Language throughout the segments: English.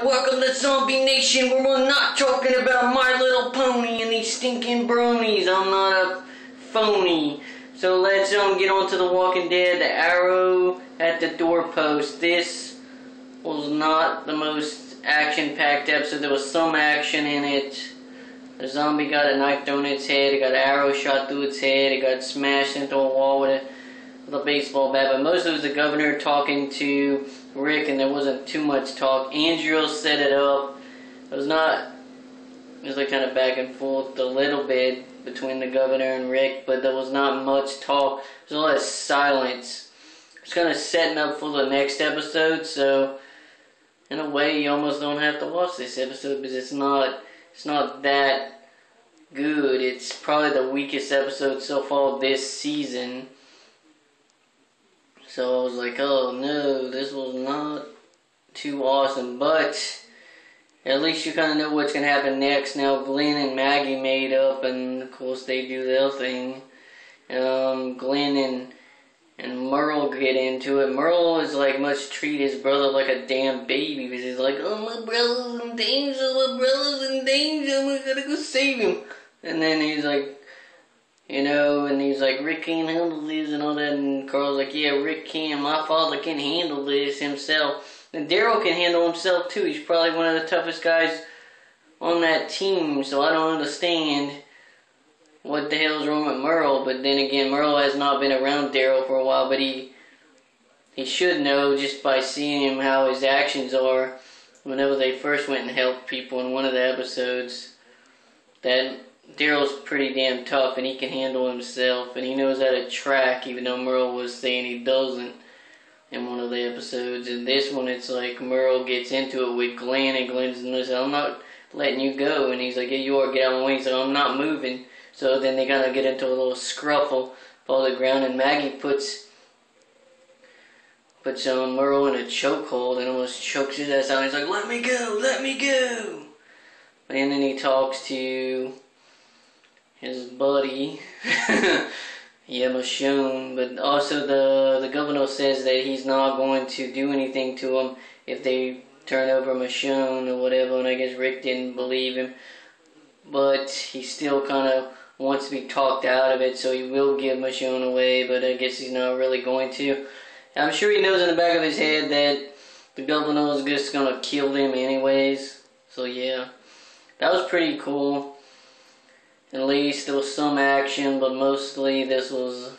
welcome to Zombie Nation, where we're not talking about My Little Pony and these stinking bronies. I'm not a phony. So let's get on to The Walking Dead, the arrow at the doorpost. This was not the most action-packed episode. There was some action in it. The zombie got a knife thrown in its head, it got an arrow shot through its head, it got smashed into a wall with a baseball bat, but most of it was the governor talking to Rick, and there wasn't too much talk. Andrew set it up. It was like kind of back and forth a little bit between the governor and Rick, but there was not much talk. There was a lot of silence. It's kind of setting up for the next episode, so in a way you almost don't have to watch this episode because it's not that good. It's probably the weakest episode so far this season. So I was like, oh no, this was not too awesome. But at least you kind of know what's going to happen next. Now Glenn and Maggie made up, and of course they do their thing. Glenn and Merle get into it. Merle is like much treat his brother like a damn baby because he's like, oh, my brother's in danger, we gotta go save him. And then he's like, and he's like, Rick can't handle this and all that, and Carl's like, yeah, Rick can, my father can handle this himself. And Daryl can handle himself too. He's probably one of the toughest guys on that team, so I don't understand what the hell's wrong with Merle. But then again, Merle has not been around Daryl for a while, but he should know just by seeing him how his actions are whenever they first went and helped people in one of the episodes, that Daryl's pretty damn tough and he can handle himself and he knows how to track, even though Merle was saying he doesn't in one of the episodes. In this one, it's like Merle gets into it with Glenn, and Glenn's like, I'm not letting you go, and he's like, yeah, you are, get out of my way. He's like, I'm not moving. So then they kind of get into a little scruffle, fall to the ground, and Maggie puts Merle in a chokehold and almost chokes his ass out. He's like, let me go, let me go. And then he talks to his buddy, yeah, Michonne, but also the governor says that he's not going to do anything to him if they turn over Michonne or whatever, and I guess Rick didn't believe him, but he still kind of wants to be talked out of it, so he will give Michonne away, but I guess he's not really going to. I'm sure he knows in the back of his head that the governor is just going to kill them anyways, so yeah, that was pretty cool. At least there was some action, but mostly this was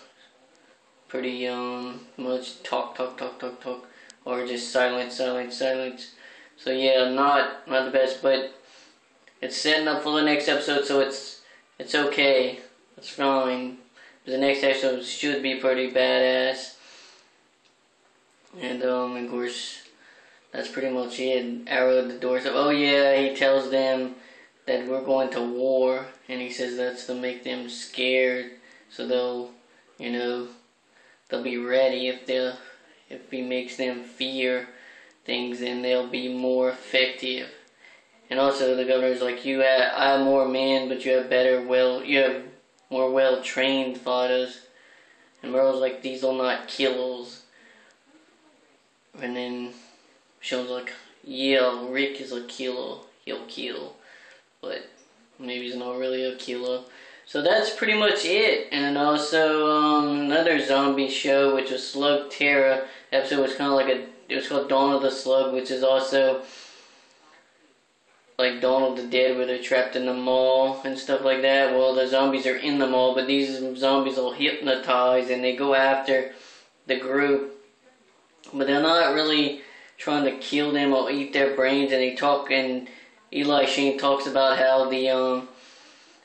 pretty much talk, or just silence. So yeah, not the best, but it's setting up for the next episode, so it's okay, it's fine. The next episode should be pretty badass, and of course that's pretty much it. Arrow at the door. So oh yeah, he tells them that we're going to war, and he says that's to make them scared, so they'll be ready. If he makes them fear things, then they'll be more effective. And also the governor's like, I have more men, but you have more well-trained fighters. And Merle's like, these will not kill us. And then Sean's like, yeah, Rick is a killer, he'll kill. But maybe he's not really a killer. So that's pretty much it. And also another zombie show, which was Slugterra. Episode was kind of like it was called Dawn of the Slug, which is also like Dawn of the Dead, where they're trapped in the mall and stuff like that. Well, the zombies are in the mall, but these zombies will hypnotize and they go after the group, but they're not really trying to kill them or eat their brains. And they talk, and Eli Shane talks about how the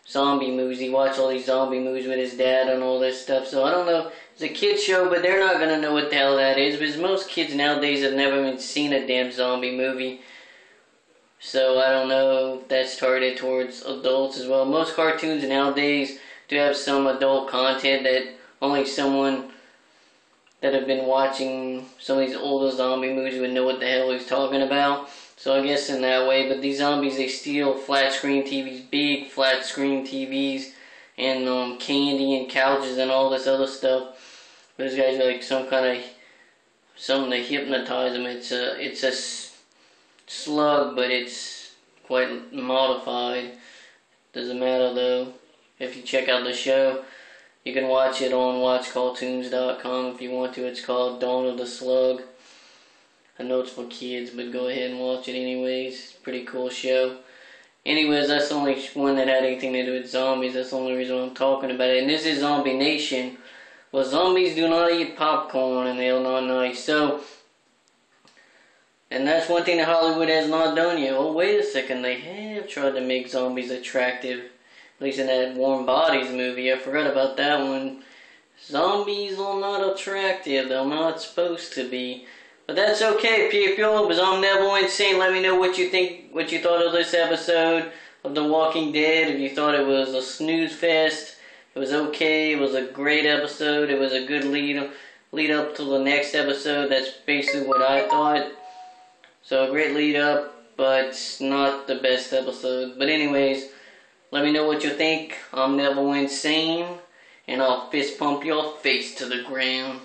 zombie movies, he watched all these zombie movies with his dad and all this stuff. So I don't know, it's a kid's show, but they're not going to know what the hell that is, because most kids nowadays have never even seen a damn zombie movie. So I don't know if that's targeted towards adults as well. Most cartoons nowadays do have some adult content that only someone that have been watching some of these older zombie movies would know what the hell he's talking about. So I guess in that way, but these zombies, they steal flat screen TVs, big flat screen TVs, and candy and couches and all this other stuff. Those guys are like some kind of something to hypnotize them. It's a Slug, but it's quite modified. Doesn't matter though. If you check out the show, you can watch it on watchcartoons.com if you want to. It's called Dawn of the Slug. I know it's for kids, but go ahead and watch it anyways. Pretty cool show. Anyways, that's the only one that had anything to do with zombies. That's the only reason I'm talking about it. And this is Zombie Nation. Well, zombies do not eat popcorn, and they're not nice. So, and that's one thing that Hollywood has not done yet. Oh, wait a second. They have tried to make zombies attractive. At least in that Warm Bodies movie. I forgot about that one. Zombies are not attractive. They're not supposed to be. But that's okay, people, because I'm never insane. Let me know what you think, what you thought of this episode of The Walking Dead. If you thought it was a snooze fest, it was okay. It was a great episode. It was a good lead up to the next episode. That's basically what I thought. So a great lead up, but not the best episode. But anyways, let me know what you think. I'm never insane, and I'll fist pump your face to the ground.